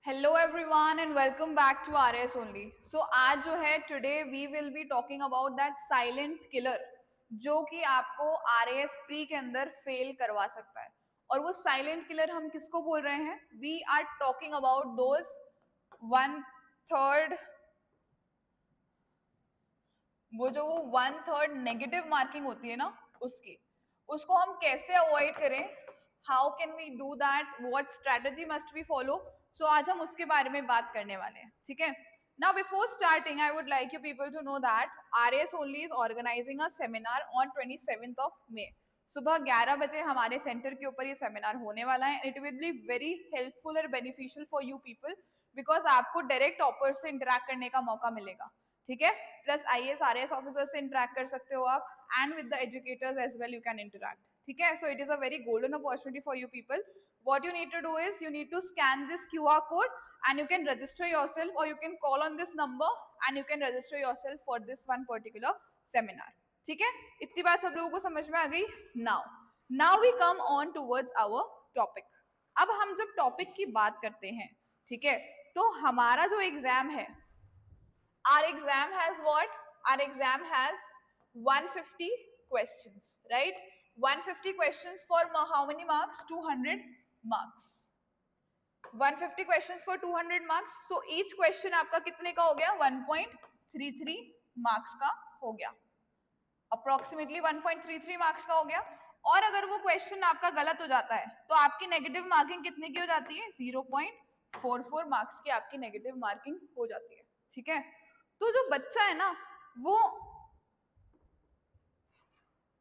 Hello everyone and welcome back to R S only. So आज जो है today we will be talking about that silent killer जो कि आपको R S pre के अंदर फेल करवा सकता है। और वो साइलेंट किलर हम किसको बोल रहे हैं? We are talking about those 1/3, वो 1/3 नेगेटिव मार्किंग होती है ना, उसको हम कैसे अवॉइड करें, how can we do that, what strategy must we follow. So आज हम उसके बारे में बात करने वाले हैं, ठीक है। Now before starting I would like you people to know that R S only is organizing a seminar on 27th of May. सुबह 11 बजे हमारे सेंटर के ऊपर ये सेमिनार होने वाला है। It will be very helpful और beneficial for you people because आपको डायरेक्ट टॉपर से इंटरेक्ट करने का मौका मिलेगा, ठीक है। प्लस IAS RAS ऑफिसर से इंटरेक्ट कर सकते हो आप, and with the educators as well you can interact, ठीक है। So it is a very golden opportunity for you people. What you need to do is you need to scan this QR code and you can register yourself, or you can call on this number and you can register yourself for this one particular seminar, ठीक है। इतनी बात सब लोगों को समझ में आ गई? Now we come on towards our topic. अब हम जब टॉपिक की बात करते हैं, ठीक है, तो हमारा जो एग्जाम है, our exam has what? Our exam has 150 questions, right? 150 questions for how many marks? 200 marks. 150 questions for 200 marks. So each question आपका कितने का हो गया? 1.33 marks का हो गया, अप्रोक्सीमेटली 1.33 मार्क्स का हो गया। और अगर वो क्वेश्चन आपका गलत हो जाता है तो आपकी नेगेटिव मार्किंग कितने की हो जाती है? 0.44 मार्क्स की आपकी नेगेटिव मार्किंग हो जाती है, ठीक है। तो जो बच्चा है ना, वो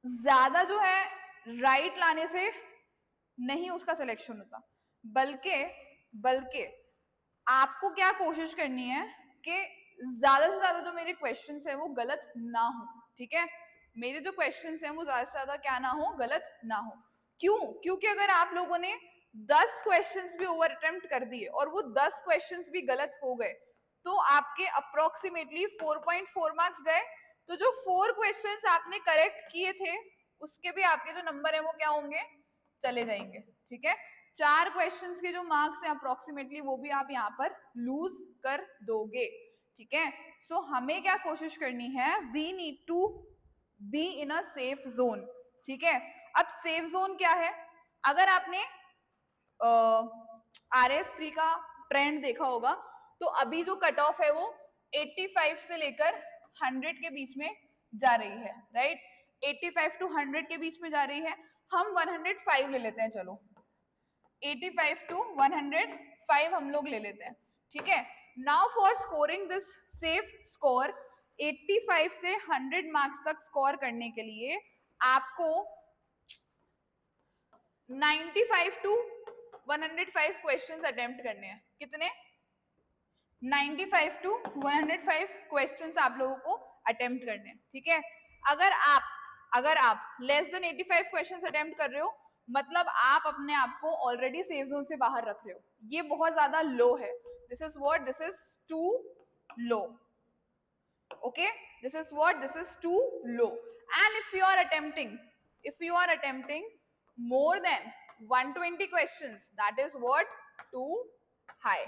ज्यादा जो है राइट लाने से नहीं उसका सिलेक्शन होता, बल्कि आपको क्या कोशिश करनी है कि ज्यादा से ज्यादा जो मेरे क्वेश्चंस है वो गलत ना हो, ठीक है। मेरे जो क्वेश्चंस हैं वो ज्यादा से ज्यादा क्या ना हो? गलत ना हो। क्यों? क्योंकि अगर आप लोगों ने 10 क्वेश्चंस भी ओवर अटेम्प्ट कर दिए और वो 10 क्वेश्चंस भी गलत हो गए तो आपके अप्रोक्सीमेटली 4.4 मार्क्स गए। तो जो 4 क्वेश्चंस आपने करेक्ट किए थे उसके भी आपके जो नंबर है वो क्या होंगे? चले जाएंगे, ठीक है। 4 क्वेश्चंस के जो मार्क्स हैं अप्रोक्सीमेटली वो भी आप यहाँ पर लूज कर दोगे, ठीक है। सो हमें क्या कोशिश करनी है? We need to be in a safe zone, ठीक है। अब सेफ जोन क्या है? अगर आपने RS प्री का ट्रेंड देखा होगा तो अभी जो कट ऑफ है वो 85 से लेकर 100 के बीच में जा रही है, राइट। 85 टू 100 के बीच में जा रही है। हम 105 ले लेते हैं, चलो 85 टू 105 हम लोग ले लेते हैं, ठीक है। Now for scoring this safe score 85 से 100 मार्क्स तक स्कोर करने के लिए आपको 95 टू 105 क्वेश्चंस अटेम्प्ट करने हैं। कितने? 95 टू 105 क्वेश्चंस आप लोगों को अटेम्प्ट करने हैं, ठीक है। अगर आप लेस देन 85 क्वेश्चंस अटेम्प्ट कर रहे हो मतलब आप अपने आप को ऑलरेडी सेफ जोन से बाहर रख रहे हो। ये बहुत ज्यादा लो है। This is what? This is too low, okay, this is what? This is too low. And if you are attempting more than 120 questions, that is what? Too high.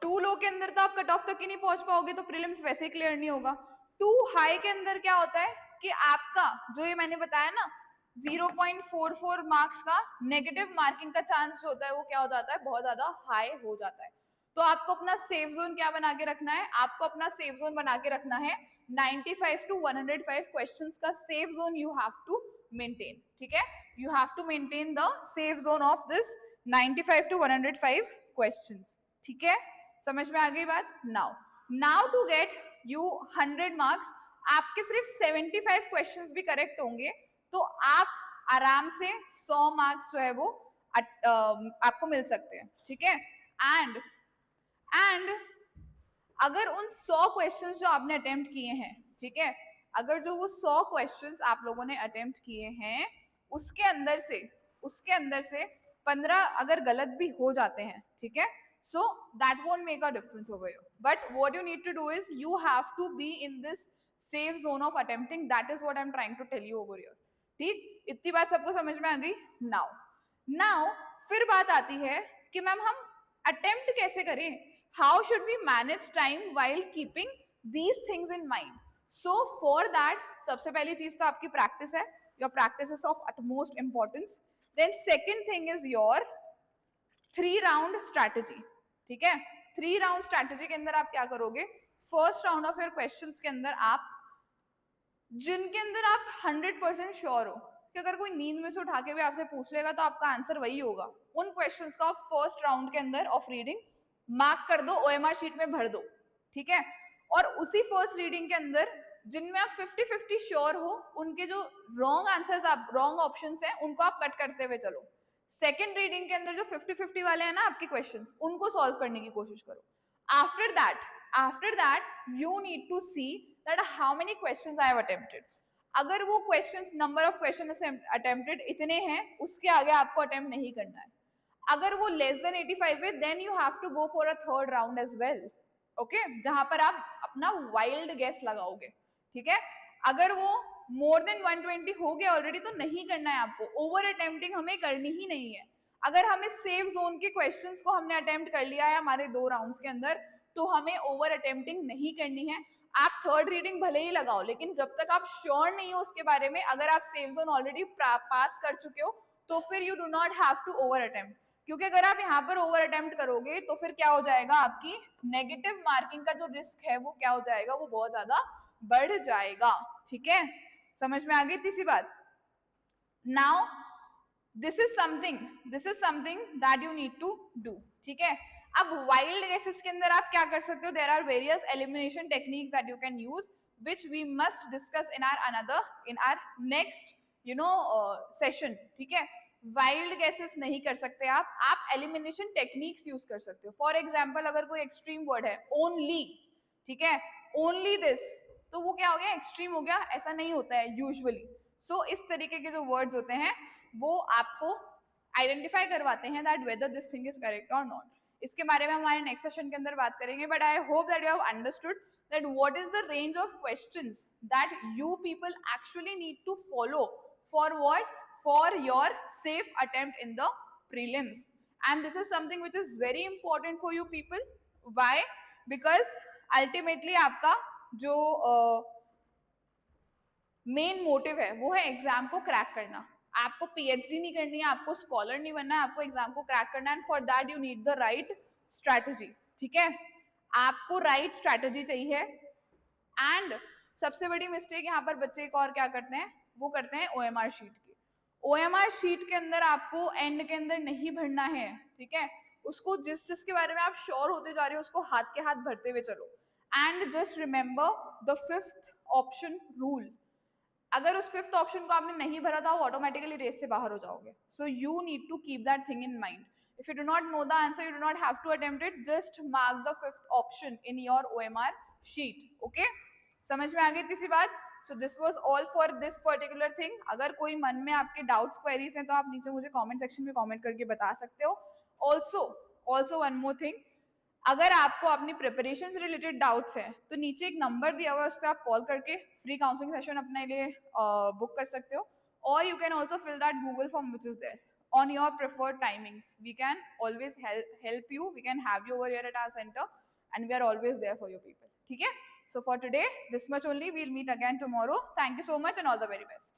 Too low के अंदर तो आप cut off तक ही नहीं पहुंच पाओगे तो prelims वैसे ही क्लियर नहीं होगा। टू हाई के अंदर क्या होता है कि आपका जो ये मैंने बताया ना 0.44 मार्क्स का नेगेटिव मार्किंग का चांस जो होता है वो क्या हो जाता है? बहुत ज्यादा हाई हो जाता है। तो आपको अपना सेफ जोन क्या बना के रखना है? आपको अपना सेफ जोन बना के रखना है 95 टू 105 क्वेश्चंस का safe zone you have to maintain, ठीक है। You have to maintain the safe zone of this 95 to 105 questions, ठीक है। समझ में आ गई बात? Now to get you 100 marks आपके सिर्फ 75 क्वेश्चंस भी करेक्ट होंगे तो आप आराम से 100 मार्क्स जो है वो आपको मिल सकते हैं, ठीक है। एंड अगर उन 100 क्वेश्चंस जो आपने अटेम्प्ट किए हैं, ठीक है, अगर जो वो 100 क्वेश्चंस आप लोगों ने अटेम्प्ट किए हैं उसके अंदर से 15 अगर गलत भी हो जाते हैं, ठीक है, so that won't make a difference over here, but what you need to do is you have to be in this safe zone of attempting. That is what I'm trying to tell you over here. ठीक, इतनी बात सबको समझ में आ गई? Now फिर बात आती है कि मैम हम अटेम्प्ट कैसे करें, how should we manage time while keeping these things in mind. So for that सबसे पहली चीज तो आपकी प्रैक्टिस है. Your practice is of utmost importance. Then second thing is your 3 round strategy. ठीक है, 3 राउंड स्ट्रैटेजी के अंदर आप क्या करोगे, first round of your questions के अंदर आप जिनके अंदर आप 100% श्योर हो कि अगर कोई नींद में से उठा के भी आपसे पूछ लेगा तो आपका आंसर वही होगा, उन क्वेश्चंस का आप फर्स्ट राउंड के अंदर ऑफ रीडिंग मार्क कर दो, ओएमआर शीट में भर दो. ठीक है, और उसी फर्स्ट रीडिंग के अंदर जिनमें आप 50-50 श्योर हो, उनके जो रॉन्ग आंसर्स, आप रॉन्ग ऑप्शंस हैं, उनको आप कट करते हुए चलो. सेकेंड रीडिंग के अंदर जो 50-50 वाले हैं ना आपके क्वेश्चंस, उनको सॉल्व करने की कोशिश करो. After that you need to see that how many questions I have attempted. अगर वो questions, number of questions attempted इतने हैं, उसके आगे आपको attempt नहीं करना है. अगर वो less than 85 है, then you have to go for a third round as well. Okay? जहां पर आप अपना wild guess लगाओगे. ठीक है, अगर वो more than 120 हो गया ऑलरेडी तो नहीं करना है आपको. ओवर अटेम्प्टिंग हमें करनी ही नहीं है. अगर हमें सेफ जोन के क्वेश्चंस को हमने अटेम्प्ट कर लिया है हमारे 2 राउंड्स के अंदर, तो हमें ओवर अटेम्प्टिंग नहीं करनी है. आप थर्ड रीडिंग भले ही लगाओ, लेकिन जब तक आप श्योर नहीं हो उसके बारे में, अगर आप सेफ जोन ऑलरेडी पास कर चुके हो, तो फिर you do not have to over attempt. क्योंकि अगर आप यहाँ पर ओवर अटेम्प्ट करोगे तो फिर क्या हो जाएगा, आपकी नेगेटिव मार्किंग का जो रिस्क है वो क्या हो जाएगा, वो बहुत ज्यादा बढ़ जाएगा. ठीक है, समझ में आ गई तीसरी बात. Now this is something that you need to do. ठीक है, अब वाइल्ड गेसेस के अंदर आप क्या कर सकते हो, there are various elimination techniques that you can use, which we must discuss in our next session. ठीक है, वाइल्ड गेसेस नहीं कर सकते आप एलिमिनेशन टेक्निक्स यूज कर सकते हो. फॉर एग्जाम्पल, अगर कोई एक्सट्रीम वर्ड है ओनली, ठीक है, ओनली दिस, तो वो क्या हो गया, एक्सट्रीम हो गया. ऐसा नहीं होता है यूजुअली. सो इस तरीके के जो वर्ड्स होते हैं वो आपको आइडेंटिफाई करवाते हैं that whether this thing is correct और नॉट. इसके बारे में हमारे नेक्स्ट सेशन के अंदर बात करेंगे. But I hope that you have understood that what is the range of questions that you people actually need to follow for what, for your safe attempt in the prelims. And this is something which is very important for you people. Why? Because ultimately आपका जो main motive है वो है exam को crack करना. आपको PhD नहीं करनी है, आपको स्कॉलर नहीं बनना है, आपको एग्जाम को क्रैक करना है. And for that you need the right strategy. ठीक है, आपको राइट स्ट्रैटेजी चाहिए. एंड सबसे बड़ी मिस्टेक यहाँ पर बच्चे एक और क्या करते हैं, वो करते हैं ओएमआर शीट की. ओएमआर शीट के अंदर आपको एंड के अंदर नहीं भरना है. ठीक है, उसको जिसके बारे में आप श्योर होते जा रहे हो उसको हाथ के हाथ भरते हुए चलो. And just remember the 5th option rule. अगर उस 5th ऑप्शन को आपने नहीं भरा था, वो ऑटोमेटिकली रेस से बाहर हो जाओगे. So you need to keep that thing in mind. If you do not know the answer, you do not have to attempt it. Just mark the 5th option in your OMR sheet. Okay? समझ में आ गई तीसरी बात. So this was all for this particular thing. अगर कोई मन में आपके doubts, queries हैं तो आप नीचे मुझे comment section में comment करके बता सकते हो. Also one more thing. अगर आपको अपनी प्रिपरेशन से रिलेटेड डाउट्स हैं तो नीचे एक नंबर दिया हुआ है, उस पर आप कॉल करके फ्री काउंसलिंग सेशन अपने लिए बुक कर सकते हो. और you can also fill that Google form which is there on your preferred timings. We can always help you. We can have you over here at our center and we are always there for your people. Okay? So for today, this much only. We'll meet again tomorrow. Thank you so much and all the very best.